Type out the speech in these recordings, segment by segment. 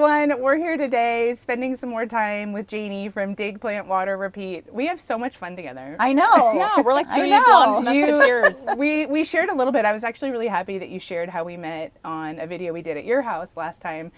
everyone. We're here today spending some more time with Janey from Dig, Plant, Water, Repeat. We have so much fun together. I know. Yeah, we're like three blonde musketeers. We shared a little bit. I was actually really happy that you shared how we met on a video we did at your house last time.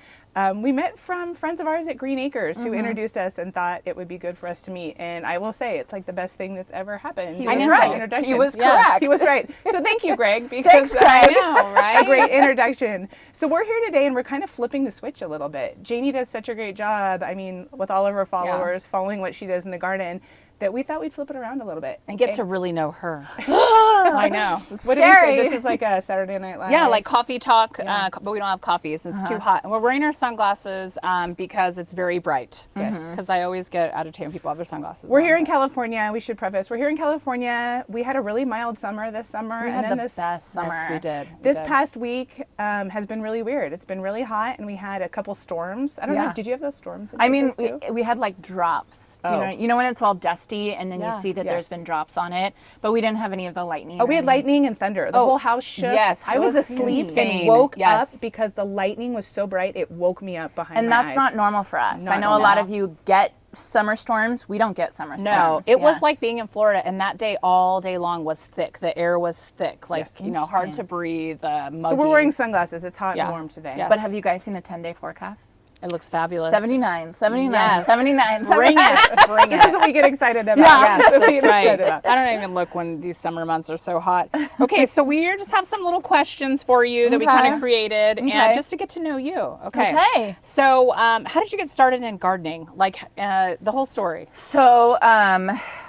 We met from friends of ours at Green Acres who introduced us and thought it would be good for us to meet. And I will say, it's like the best thing that's ever happened. He was right. He was correct. He was right. So thank you, Greg, because Thanks, Greg. I know, right? A great introduction. So we're here today and we're kind of flipping the switch a little bit. Janey does such a great job, I mean, with all of her followers, following what she does in the garden, that we thought we'd flip it around a little bit. And get to really know her. I know. What do we say? This is like a Saturday Night Live. Yeah, like coffee talk, but we don't have coffee. It's too hot. And we're wearing our sunglasses because it's very bright. Because I always get out of town. People have their sunglasses We're on, here in California. We should preface. We're here in California. We had a really mild summer this summer. We had the best summer. Yes, we did. This past week has been really weird. It's been really hot, and we had a couple storms. I don't know. Did you have those storms? I mean, we had like drops. Do you know when it's all dusty and then you see that there's been drops on it, but we didn't have any of the lightning. Oh, we had lightning and thunder. The whole house shook. Yes, I was asleep and woke up because the lightning was so bright it woke me up behind and my that's eyes. not normal for us. Not I know normal. a lot of you get summer storms. We don't get summer storms. No, it was like being in Florida, and that day all day long was thick. The air was thick, like hard to breathe, muggy. So we're wearing sunglasses. It's hot and warm today. Yes. But have you guys seen the 10-day forecast? It looks fabulous. 79, 79, Yes. 79. Bring it. Bring This is it. what we get excited about. Yes, That's what we that's get right. excited about. I don't even look when these summer months are so hot. Okay, so we just have some little questions for you that we kind of created, and just to get to know you. Okay. So, how did you get started in gardening? Like the whole story. So,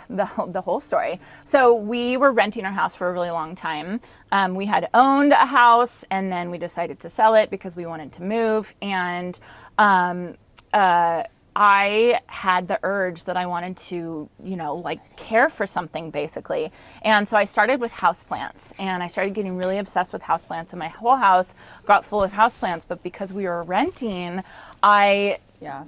the whole story. So we were renting our house for a really long time. We had owned a house, and then we decided to sell it because we wanted to move. And I had the urge that I wanted to, like care for something basically. And so I started with houseplants, and I started getting really obsessed with houseplants, and my whole house got full of houseplants. But because we were renting, I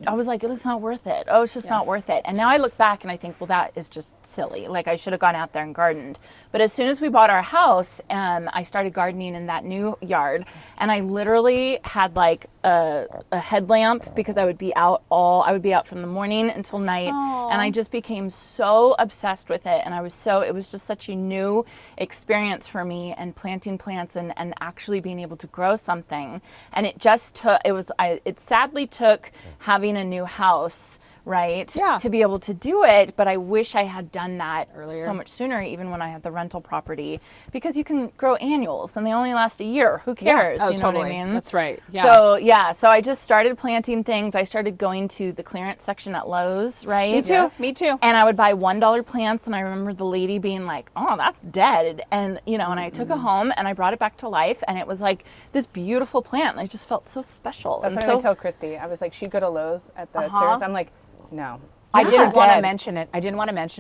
was like, it's not worth it. Oh, it's just not worth it. And now I look back and I think, well, that is just silly. Like I should have gone out there and gardened. But as soon as we bought our house, I started gardening in that new yard. And I literally had like a headlamp because I would be out from the morning until night. Aww. And I just became so obsessed with it. And it was just such a new experience for me, and planting plants and actually being able to grow something. And it just took, it sadly took having a new house, right? To be able to do it. But I wish I had done that earlier, so much sooner, even when I had the rental property, because you can grow annuals and they only last a year. Who cares? Oh, you know totally. what I mean? That's right. Yeah. So I just started planting things. I started going to the clearance section at Lowe's, right? Me too. Me too. And I would buy $1 plants, and I remember the lady being like, "Oh, that's dead." And and I took it home and I brought it back to life, and it was like this beautiful plant. And I just felt so special. That's what I tell Christy. I was like, she'd go to Lowe's at the clearance. I'm like, no. I didn't want to mention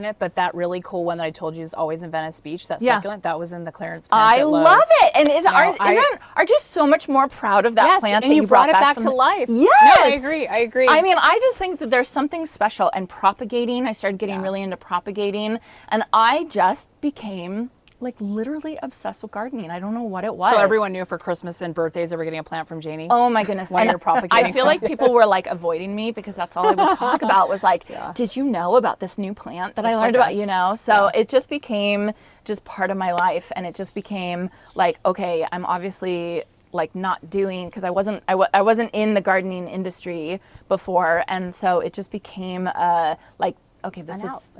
it. But that really cool one that I told you is always in Venice Beach, that succulent, that was in the clearance plants at Lowe's. love it. And aren't you so much more proud of that plant and that you brought it back from to life. Yes. No, I agree. I mean, I just think that there's something special. And propagating, I started getting really into propagating, and I just became like literally obsessed with gardening. I don't know what it was. So everyone knew for Christmas and birthdays they were getting a plant from Janey? Oh my goodness. When you're propagating. I feel like people were like avoiding me because that's all I would talk about was like, did you know about this new plant that I learned about, So it just became just part of my life, and it just became like, okay, I'm obviously like not doing, because I wasn't in the gardening industry before, and so it just became like, okay, this has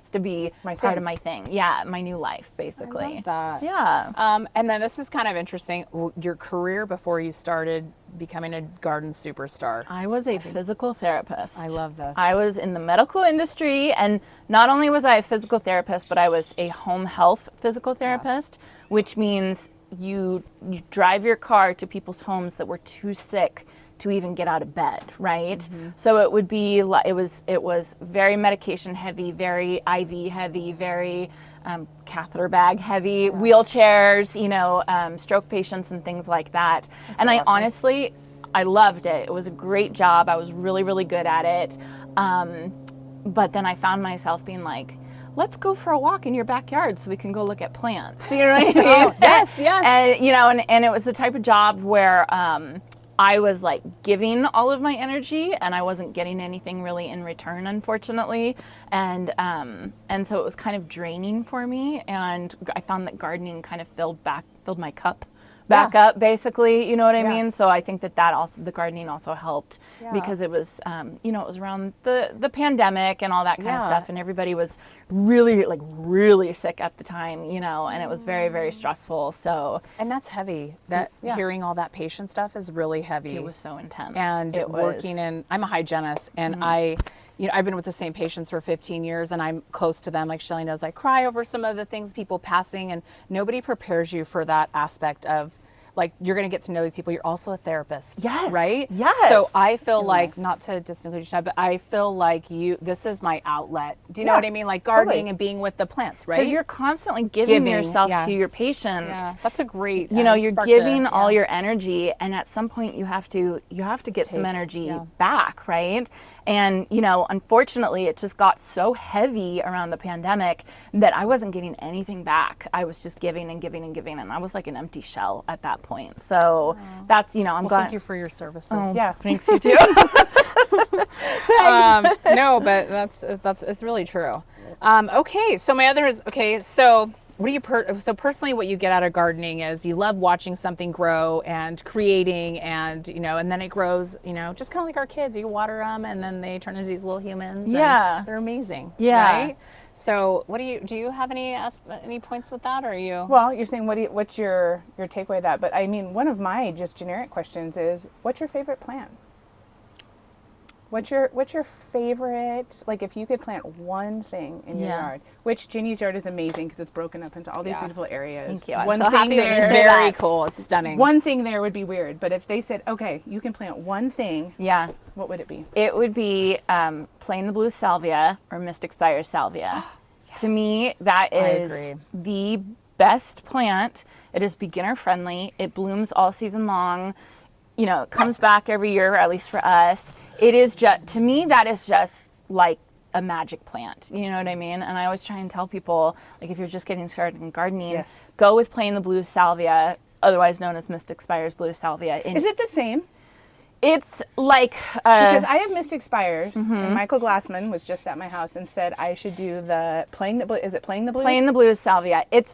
to be part of my thing. Yeah, my new life, basically. I love that. Yeah. And then this is kind of interesting. Your career before you started becoming a garden superstar. I was a physical therapist. I love this. I was in the medical industry, and not only was I a physical therapist, but I was a home health physical therapist, which means you drive your car to people's homes that were too sick to even get out of bed, right? Mm-hmm. So it would be, it was very medication heavy, very IV heavy, very catheter bag heavy, wheelchairs, stroke patients and things like that. And I honestly, I loved it. It was a great job. I was really, really good at it. But then I found myself being like, let's go for a walk in your backyard so we can go look at plants. You know what I mean? Oh, yes. And, and it was the type of job where, I was like giving all of my energy and I wasn't getting anything really in return, unfortunately. And so it was kind of draining for me. And I found that gardening kind of filled my cup back up, basically, you know what I mean? So I think that also, the gardening also helped because it was, it was around the pandemic and all that kind of stuff. And everybody was really sick at the time, and it was very, very stressful. So. And that's heavy. Hearing all that patient stuff is really heavy. It was so intense. And I'm a hygienist, and I've been with the same patients for 15 years, and I'm close to them. Like Shelly knows, I cry over some of the things, people passing, and nobody prepares you for that aspect of, like, you're going to get to know these people. You're also a therapist. Yes. Right? Yes. So I feel like, not to disinclude you, but I feel like this is my outlet. Do you know what I mean? Like gardening and being with the plants, right? Because you're constantly giving yourself to your patients. Yeah. That's a great, you're giving all your energy, and at some point you have to get some energy back, right? And, unfortunately, it just got so heavy around the pandemic that I wasn't getting anything back. I was just giving and giving and giving, and I was like an empty shell at that point. So that's, I'm glad. Thank you for your services. Oh, yeah, thanks, you too. Thanks. No, but it's really true. Okay, so my other is, so what do you, so personally what you get out of gardening is you love watching something grow and creating and, and then it grows, just kind of like our kids. You water them and then they turn into these little humans. Yeah. And they're amazing. Yeah. Right? So what do you have any points with that, or are you? Well, you're saying what's your takeaway of that? But I mean, one of my just generic questions is, what's your favorite plant? What's your favorite, like, if you could plant one thing in your yard, which Janey's yard is amazing because it's broken up into all these beautiful areas. Thank you. One I'm so thing happy there, that you very cool. It's stunning. One thing there would be weird, but if they said, okay, you can plant one thing, what would it be? It would be plain the blue salvia or Mystic Spire salvia. Yes. To me, that is the best plant. It is beginner friendly. It blooms all season long. It comes back every year, or at least for us. It is just, to me, that is just like a magic plant. You know what I mean? And I always try and tell people, like, if you're just getting started in gardening, go with plain the blue salvia, otherwise known as Mystic Spire's blue salvia. Is it the same? It's like because I have Mystic Spires, and Michael Glassman was just at my house and said I should do the playing the blue. Is it playing the blue? Plain the blue salvia. It's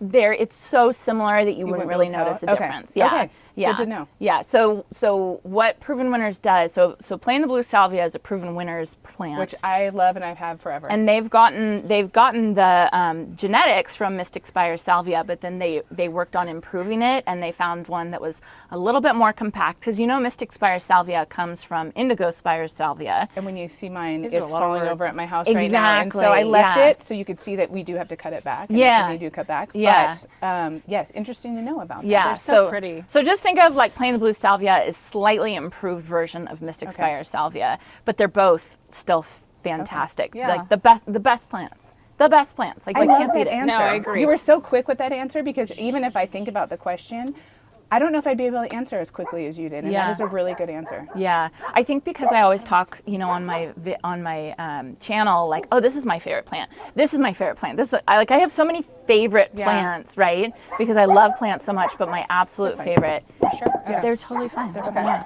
so similar that you wouldn't really notice a difference. Yeah. Okay. Yeah. Good to know. Yeah. So what Proven Winners does, so Plain the Blue Salvia is a Proven Winners plant, which I love and I've had forever. And they've gotten the genetics from Mystic Spire Salvia, but then they worked on improving it, and they found one that was a little bit more compact, because Mystic Spire Salvia comes from Indigo Spire Salvia. And when you see mine, it's falling over at my house right now. And so I left it so you could see that we do have to cut it back. And we do cut back. Yeah. But yes, interesting to know about that. Yeah. They're so pretty. So just think of like Plain the Blue Salvia is slightly improved version of Mystic Spire Salvia, but they're both still fantastic. Yeah. Like the best plants. The best plants. Like, I can't beat it. answer. No, I agree. You were so quick with that answer, because even if I think about the question, I don't know if I'd be able to answer as quickly as you did, and that is a really good answer. Yeah, I think because I always talk, on my channel, like, oh, this is my favorite plant. This is my favorite plant. I have so many favorite plants, right? Because I love plants so much, but my absolute favorite, they're totally fine. They're okay. Yeah.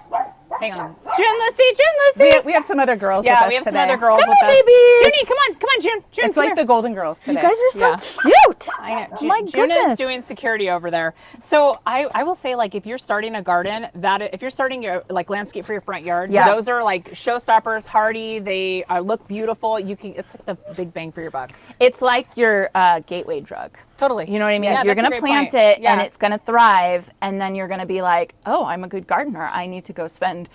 Hang on. June Lucy. We have some other girls with us Yeah, we have today. some other girls Come with on, us. babies. Junie, come on, June. June, It's like the Golden Girls today. You guys are so cute. I know. My June goodness. is doing security over there. So I will say, like, if you're starting a garden, if you're starting your landscape for your front yard, those are like showstoppers, hardy. They look beautiful. It's like the big bang for your buck. It's like your gateway drug. Totally. You know what I mean? Yeah, you're that's a going to great plant point. it, Yeah. and it's going to thrive, and then you're going to be like, oh, I'm a good gardener. I need to go spend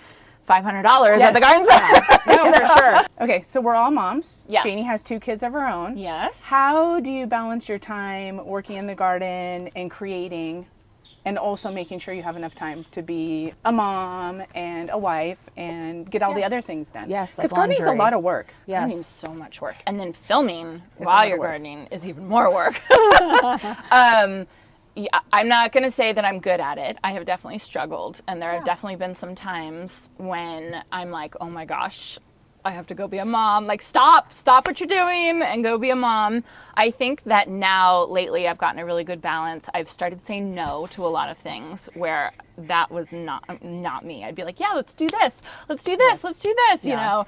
$500 at the garden center. No, for sure. Okay, so we're all moms. Yes. Janey has 2 kids of her own. Yes. How do you balance your time working in the garden and creating, and also making sure you have enough time to be a mom and a wife and get all the other things done? Yes, like because gardening's a laundry. lot of work. Gardening's so much work. And then filming while you're gardening is even more work. I'm not going to say that I'm good at it. I have definitely struggled, and there have definitely been some times when I'm like, oh my gosh, I have to go be a mom. Like, stop what you're doing and go be a mom. I think that now, lately, I've gotten a really good balance. I've started saying no to a lot of things where that was not me. I'd be like, yeah, let's do this. Let's do this. Let's do this, you know,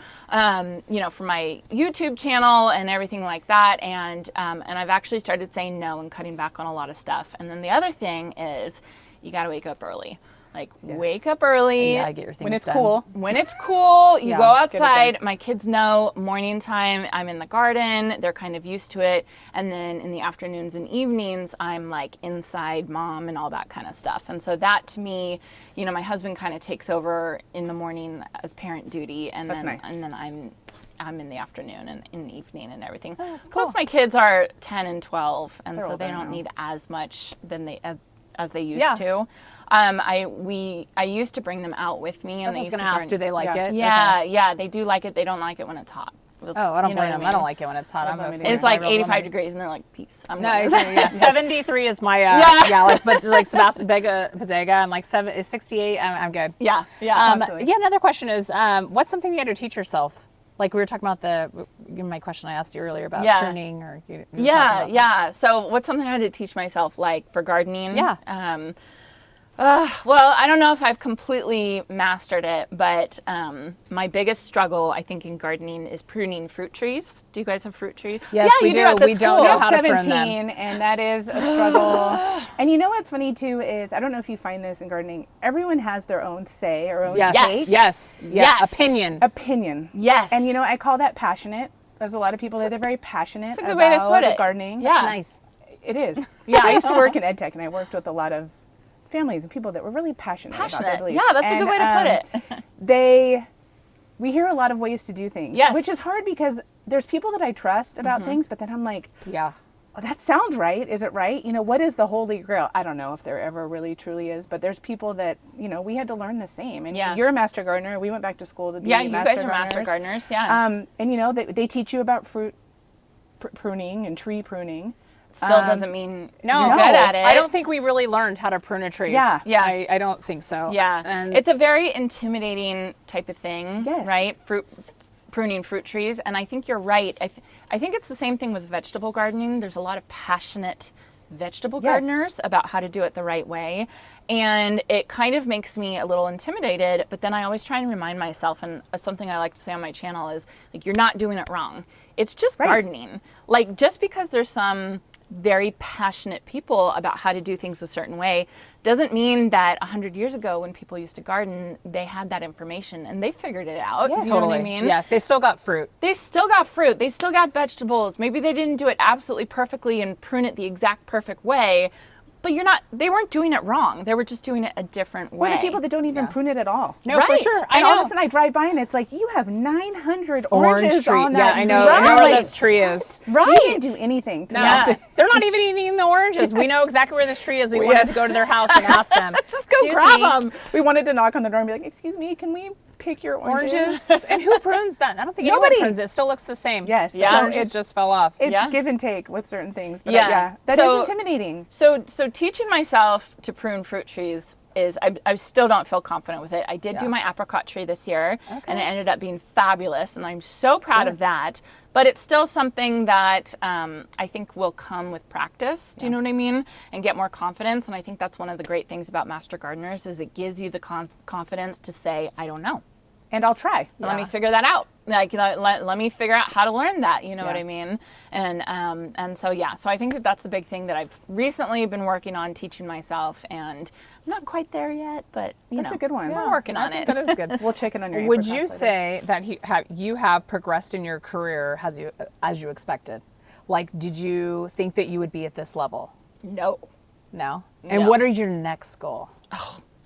for my YouTube channel and everything like that. And I've actually started saying no and cutting back on a lot of stuff. And then the other thing is you got to wake up early. Like, wake up early. Yeah, get your things when it's done. cool. When it's cool, you go outside. done. My kids know morning time, I'm in the garden. They're kind of used to it. And then in the afternoons and evenings, I'm like inside mom and all that kind of stuff. And so that to me, you know, my husband kind of takes over in the morning as parent duty. And That's then nice. and then I'm in the afternoon and in the evening and everything. Oh, that's cool. Plus my kids are 10 and 12, and They're so they older don't now. need as much than as they used to. I used to bring them out with me, and I they was used going to to ask, do they like it? Yeah, Okay. yeah, they do like it. They don't like it when it's hot. Oh, I don't You know blame what them. I don't like it when it's hot. I'm a It's fan. It's like I'm a 85 woman. degrees, and they're like, peace. I'm No, going. yeah, 73 is my, but like Sebastian Bodega, I'm like 68, I'm good. Yeah. Absolutely. Yeah, another question is, what's something you had to teach yourself? Like we were talking about my question I asked you earlier about pruning or you were talking about that. So what's something I had to teach myself, like for gardening? Yeah. Well, I don't know if I've completely mastered it, but my biggest struggle, I think, in gardening is pruning fruit trees. Do you guys have fruit trees? Yes, yeah, we you do. At the We don't school. know how to prune 17, them. and that is a struggle. And you know what's funny too is, I don't know if you find this in gardening, everyone has their own say or own take. Yes. Yes. Opinion. Yes. And you know, I call that passionate. There's a lot of people that are very passionate That's a good about way to put it. gardening. Yeah. Nice. It is. Yeah, I used to work in ed tech, and I worked with a lot of families and people that were really passionate about their beliefs. Yeah, that's a good way to put it. We hear a lot of ways to do things. Yes. Which is hard because there's people that I trust about things, but then I'm like, Yeah. oh, that sounds right. Is it right? You know, what is the holy grail? I don't know if there ever really truly is, but there's people that, you know, we had to learn the same. And Yeah. you're a master gardener. We went back to school to be Yeah, you master guys are master gardeners. Yeah. And you know, they teach you about fruit pruning and tree pruning. Still doesn't mean No, you're good at it. I don't think we really learned how to prune a tree. Yeah. Yeah. I don't think so. Yeah, And it's a very intimidating type of thing, Yes. right? Pruning fruit trees, and I think you're right. I think it's the same thing with vegetable gardening. There's a lot of passionate vegetable Yes. gardeners about how to do it the right way, and it kind of makes me a little intimidated. But then I always try and remind myself, and something I like to say on my channel is, like, you're not doing it wrong. It's just Right. gardening. Like, just because there's some very passionate people about how to do things a certain way doesn't mean that 100 years ago when people used to garden, they had that information and they figured it out. Yeah, Do you know what I mean? Yes, they still got fruit. They still got fruit. They still got vegetables. Maybe they didn't do it absolutely perfectly and prune it the exact perfect way, but they weren't doing it wrong. They were just doing it a different Or way. the people that don't even prune it at all. No, for Right. sure. And all of know. a sudden I drive by and it's like, you have 900 Orange oranges tree. on Yeah, that I know. tree. I know where Like, this tree is. You Right. didn't do anything to No, Yeah. they're not even eating the oranges. We know exactly where this tree is. We wanted to go to their house and ask them. Just go grab them. We wanted to knock on the door and be like, excuse me, can we pick your oranges? Oranges. And who prunes that? I don't think Nobody. anyone prunes it. It still looks the same. Yes. Yeah. The So oranges it's, just fell off. it's Yeah. give and take with certain things. But Yeah. that is So- intimidating. So teaching myself to prune fruit trees is, I still don't feel confident with it. I did do my apricot tree this year, and it ended up being fabulous, and I'm so proud of that. But it's still something that I think will come with practice. Do you know what I mean? And get more confidence. And I think that's one of the great things about Master Gardeners is it gives you the confidence to say, I don't know. And I'll try. Let me figure that out. Like, let me figure out how to learn that. You know what Yeah. I mean? And so, yeah. So I think that that's the big thing that I've recently been working on teaching myself. And I'm not quite there yet, but That's a good one. we're working I on think it. that is good. We'll check in on your Would apricots you later. say that you have progressed in your career as you expected? Like, did you think that you would be at this level? No. No? And No. what are your next goal?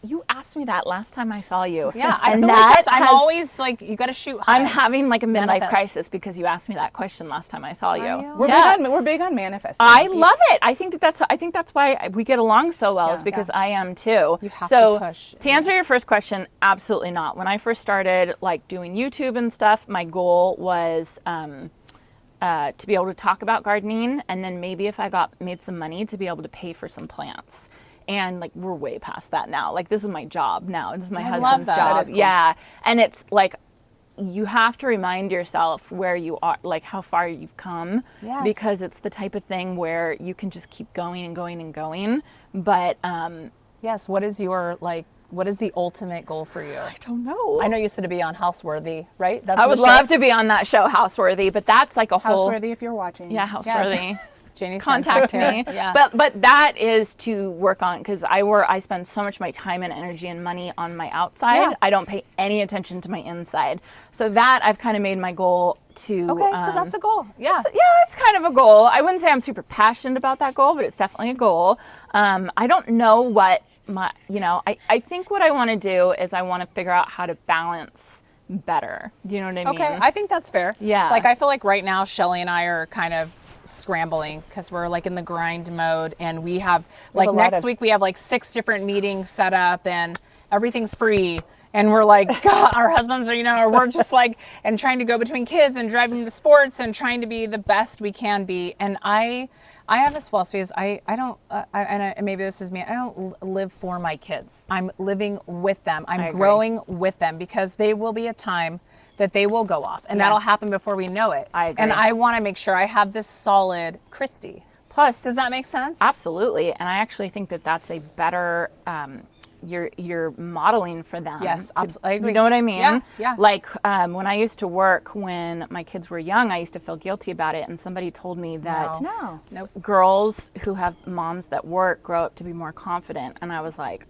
You asked me that last time I saw you. Yeah, I and feel like that I'm has- always like, you got to shoot high. I'm having like a midlife Manifest. crisis because you asked me that question last time I saw you. you? We're big on manifesting. I love it. I think that's why we get along so well, is because I am too. You have so to push. To answer your first question, absolutely not. When I first started like doing YouTube and stuff, my goal was to be able to talk about gardening, and then maybe if I made some money to be able to pay for some plants. And like we're way past that now. Like this is my job now. This is my I love husband's that. job. That is cool. Yeah. And it's like you have to remind yourself where you are, like how far you've come, because it's the type of thing where you can just keep going and going and going. But yes, what is your what is the ultimate goal for you? I don't know. I know you said to be on Houseworthy, right? I would love to be on that show, Houseworthy, but that's like a whole Houseworthy if you're watching. Yeah, Houseworthy. Yes. Janey Contact Santos me. Yeah. But that is to work on, because I spend so much of my time and energy and money on my outside. Yeah. I don't pay any attention to my inside. So that I've kind of made my goal to. Okay, so that's a goal. Yeah. It's kind of a goal. I wouldn't say I'm super passionate about that goal, but it's definitely a goal. I don't know what I think what I want to do is I want to figure out how to balance better. You know what I mean? Okay, I think that's fair. Yeah. Like I feel like right now Shelly and I are kind of scrambling because we're like in the grind mode, and we have like next week we have like 6 different meetings set up and everything's free. And we're like, God, our husbands are, we're just like, and trying to go between kids and driving to sports and trying to be the best we can be. And I have this philosophy is and maybe this is me, I don't live for my kids. I'm living with them. I'm growing with them, because there will be a time that they will go off, and that'll happen before we know it. I agree. And I want to make sure I have this solid Christy. Plus, does that make sense? Absolutely. And I actually think that that's a better, you're modeling for them. Yes, I agree. You know what I mean? Yeah. Like when I used to work when my kids were young, I used to feel guilty about it. And somebody told me that girls who have moms that work grow up to be more confident. And I was like,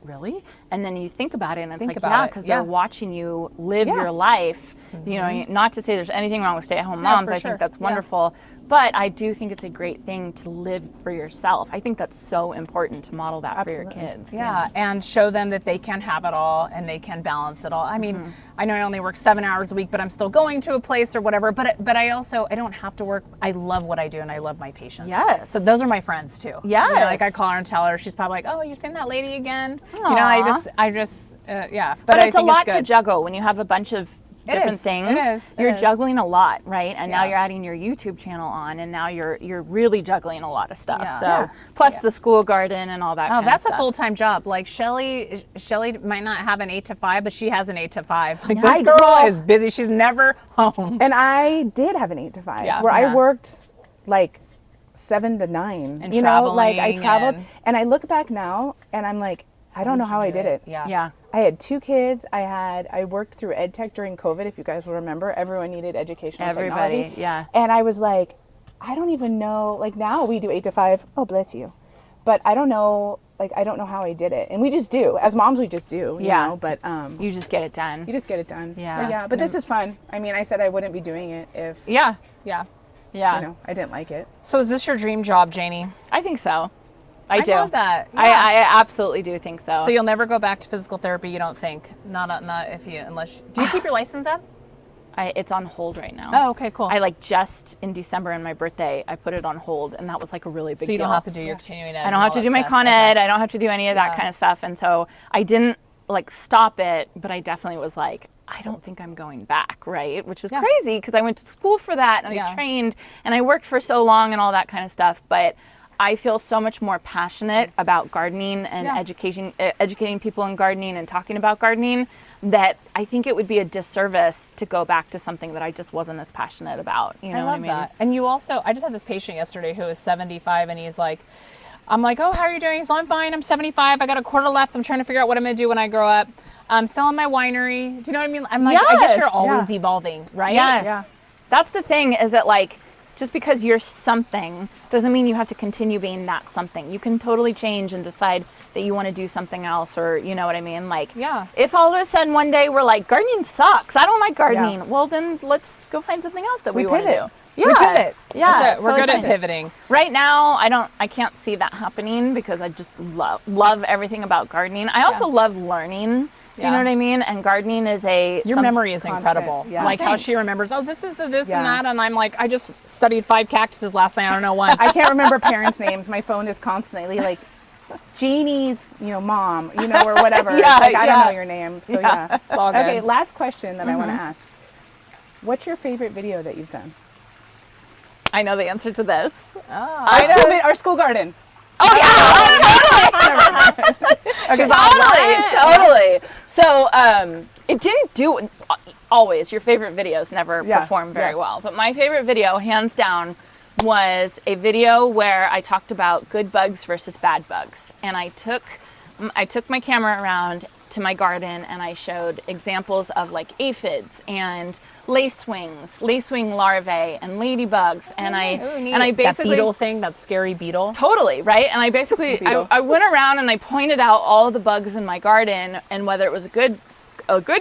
really? And then you think about it, and it's because they're watching you live your life. Mm-hmm. Not to say there's anything wrong with stay-at-home moms. I think that's wonderful. But I do think it's a great thing to live for yourself. I think that's so important to model that for your kids. Yeah, and show them that they can have it all and they can balance it all. I mean, I know I only work 7 hours a week, but I'm still going to a place or whatever. But I don't have to work. I love what I do, and I love my patients. Yes. So those are my friends too. Yes. Like I call her and tell her, she's probably like, oh, you seen that lady again? Aww. I just, yeah. But it's a lot to juggle when you have a bunch of different things. It is. You're juggling a lot, right? And now you're adding your YouTube channel on, and now you're really juggling a lot of stuff. Yeah. So plus the school garden and all that. Oh, kind that's of stuff. a full-time job. Like Shelly might not have an 8 to 5, but she has an 8 to 5. Like this girl is busy. She's never home. And I did have an 8 to 5 where I worked like 7 to 9. And traveling, I traveled, and I look back now, and I'm like, I don't know how I did it. Yeah. I had 2 kids. I worked through ed tech during COVID. If you guys will remember, everyone needed educational technology. Yeah. And I was like, I don't even know. Like now we do 8 to 5. Oh, bless you. But I don't know. Like I don't know how I did it. And we just do. As moms, we just do. You know? But you just get it done. You just get it done. Yeah. But this is fun. I mean, I said I wouldn't be doing it if. Yeah. I didn't like it. So is this your dream job, Janey? I think so. I do. love that. Yeah. I absolutely do think so. So you'll never go back to physical therapy, you don't think? Not unless. Do you keep your license up? It's on hold right now. Oh, okay, cool. I just in December and my birthday, I put it on hold, and that was like a really big deal. So you don't have to do your continuing ed. I don't have to do my con ed. I don't have to do any of that kind of stuff. And so I didn't stop it, but I definitely was like, I don't think I'm going back, right? Which is crazy because I went to school for that and I trained and I worked for so long and all that kind of stuff. But I feel so much more passionate about gardening and educating people in gardening and talking about gardening that I think it would be a disservice to go back to something that I just wasn't as passionate about. You know what I mean? That. And you also, I just had this patient yesterday who is 75 and he's like, I'm like, oh, how are you doing? He's like, I'm fine. I'm 75. I got a quarter left. I'm trying to figure out what I'm going to do when I grow up. I'm selling my winery. Do you know what I mean? I'm like, I guess you're always evolving, right? Yes. Yeah. That's the thing is that just because you're something doesn't mean you have to continue being that something. You can totally change and decide that you want to do something else, or you know what I mean? If all of a sudden one day we're like, gardening sucks, I don't like gardening, well then let's go find something else that we want to do. Yeah. We pivot. Yeah. We're good at pivoting. Right now, I can't see that happening because I just love everything about gardening. I also love learning. Do you know what I mean? And gardening is your memory is incredible. Yeah. Like how she remembers, oh, this is the this and that. And I'm like, I just studied 5 cactuses last night. I don't know when. I can't remember parents' names. My phone is constantly like, Jeannie's, mom, or whatever. I don't know your name. So it's all good. Okay, last question that I want to ask. What's your favorite video that you've done? I know the answer to this. Oh. Our school garden. Oh, yeah. She's Totally. So it didn't do, always, your favorite videos never perform very well. But my favorite video, hands down, was a video where I talked about good bugs versus bad bugs. And I took my camera around to my garden and I showed examples of like aphids and lacewing larvae and ladybugs, and I basically that beetle thing, that scary beetle. Totally, right? And I basically I went around and I pointed out all the bugs in my garden and whether it was a good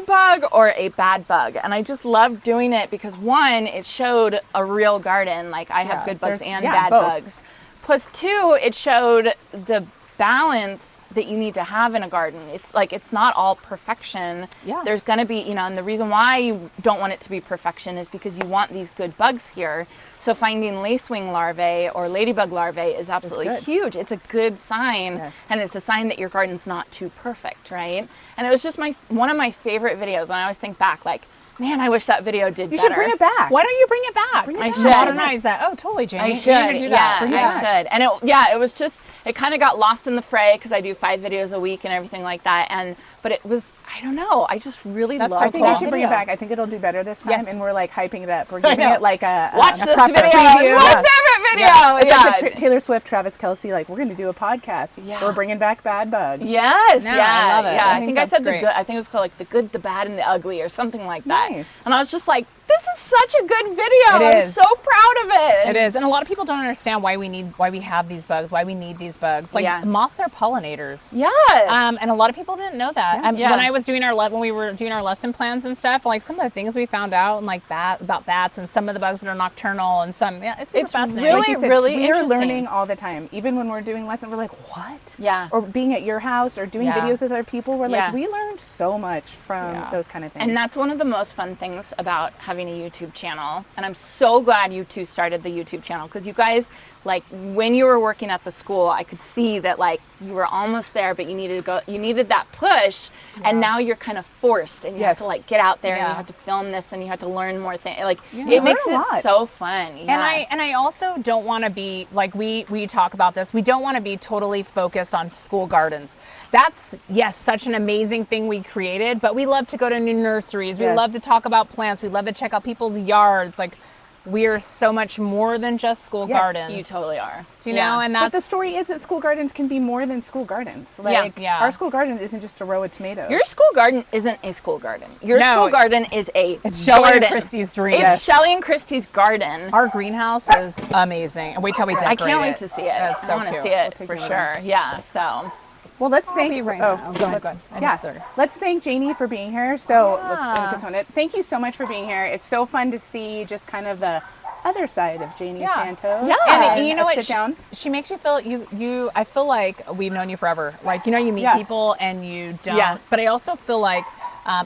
bug or a bad bug. And I just loved doing it because one, it showed a real garden, like I have good bugs and bad bugs. Plus two, it showed the balance that you need to have in a garden. It's like, it's not all perfection. Yeah. There's going to be, and the reason why you don't want it to be perfection is because you want these good bugs here. So finding lacewing larvae or ladybug larvae is absolutely huge. It's a good sign, and it's a sign that your garden's not too perfect, right? And it was just one of my favorite videos, and I always think back, like, man, I wish that video did better. You should bring it back. Why don't you bring it back? I should. Modernize that. Oh, totally, Janey. I should. You're gonna do that. I should. And it was just, it kind of got lost in the fray because I do 5 videos a week and everything like that. But it was, I don't know, I just really love it. I think you should bring it back. I think it'll do better this time, and we're like hyping it up. We're giving it like a watch this proper video. preview. My favorite video. It's like Taylor Swift, Travis Kelce, like we're going to do a podcast. Yeah. We're bringing back bad bugs. Yes. No, I love it. Yeah. I think I said great. the good. I think it was called like the good, the bad, and the ugly, or something like that. Nice. And I was just like, this is such a good video. I'm so proud of it. It is, and a lot of people don't understand why we have these bugs, why we need these bugs. Like moths are pollinators. Yes. And a lot of people didn't know that. When we were doing our lesson plans and stuff, like some of the things we found out, and like about bats and some of the bugs that are nocturnal and some, it's super fascinating. Really, really we interesting. are learning all the time. Even when we're doing lessons, we're like, what? Yeah. Or being at your house or doing videos with other people, we're like, we learned so much from those kind of things. And that's one of the most fun things about having a YouTube channel. And I'm so glad you two started the YouTube channel, because you guys, like when you were working at the school, I could see that like you were almost there, but you needed that push, and now you're kind of forced, and you have to like get out there and you have to film this and you have to learn more things. Like it makes it so fun. Yeah. And I also don't want to be like, we talk about this. We don't want to be totally focused on school gardens. That's such an amazing thing we created, but we love to go to new nurseries. We love to talk about plants. We love to check out people's yards. Like, we're so much more than just school gardens. You totally are. Do you know? And but the story is that school gardens can be more than school gardens. Like, our school garden isn't just a row of tomatoes. Your school garden isn't a school garden. Your school garden is a It's Shelly and Christy's dream. It's Shelly and Christy's garden. Our greenhouse is amazing. Wait till we decorate it. I can't wait to see it. That's so I want to see it for sure. Yeah. So. Well, let's thank. Go ahead. Let's thank Janey for being here. So, thank you so much for being here. It's so fun to see just kind of the other side of Janey Santos. Yeah, and you know what? She makes you feel you. I feel like we've known you forever. Like, you meet people and you don't. Yeah. But I also feel like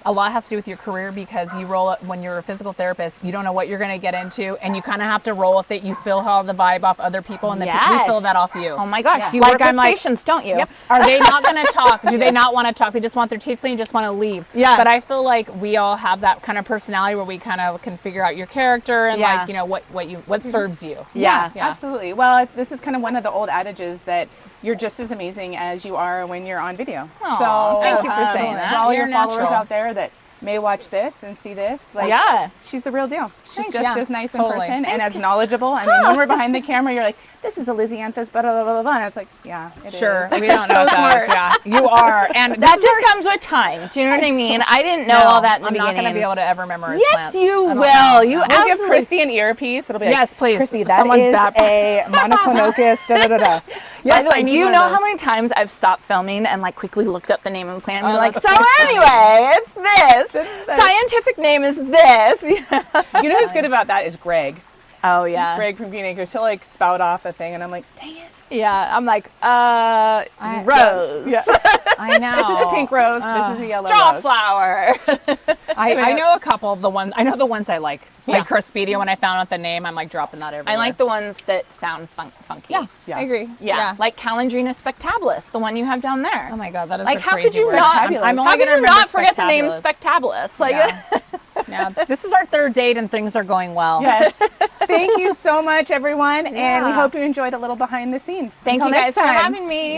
a lot has to do with your career, because you roll it when you're a physical therapist. You don't know what you're going to get into, and you kind of have to roll with it. You feel how the vibe off other people, and then we feel that off you. Oh my gosh, you work with patients, don't you? Yep. Are they not going to talk? Do they not want to talk? They just want their teeth cleaned, just want to leave. Yeah. But I feel like we all have that kind of personality where we kind of can figure out your character and what serves you. Yeah, absolutely. Well, this is kind of one of the old adages that you're just as amazing as you are when you're on video. Aww, so thank you for saying that. For all your followers out there that may watch this and see this, she's the real deal. She's just as nice in person and as knowledgeable. I mean, when we're behind the camera, you're like, this is a Lizzie Anthos, blah, blah, blah, blah. And it's like, it is. We don't know that. Yeah, you are. And that just comes with time. Do you know what I mean? I didn't know all that in the beginning. I'm not going to be able to ever memorize plants. Yes, you will. We'll give Christy an earpiece. It'll be like, yes, please. Christy, that is a monoclonocus, da-da-da-da. By the way, do you know how many times I've stopped filming and like quickly looked up the name of the plant and be like, so anyway, it's this. Scientific name is this. You know who's good about that is Greg. Oh, yeah. Greg from Green Acres. He'll like spout off a thing and I'm like, dang it. Yeah, I'm like, rose. Yeah. I know. This is a pink rose. This is a yellow straw rose. flower. I know a couple of the ones. I know the ones I like. Like Crispidia, when I found out the name, I'm like dropping that everywhere. I like the ones that sound funky. Yeah, I agree. Yeah. Like Calendrina spectabilis, the one you have down there. Oh my God, that is like, a how crazy could you word. not? I'm only how could gonna you not forget the name spectabilis? Like, yeah. This is our third date and things are going well. Yes. Thank you so much, everyone, and we hope you enjoyed a little behind the scenes. Thank you guys for having me.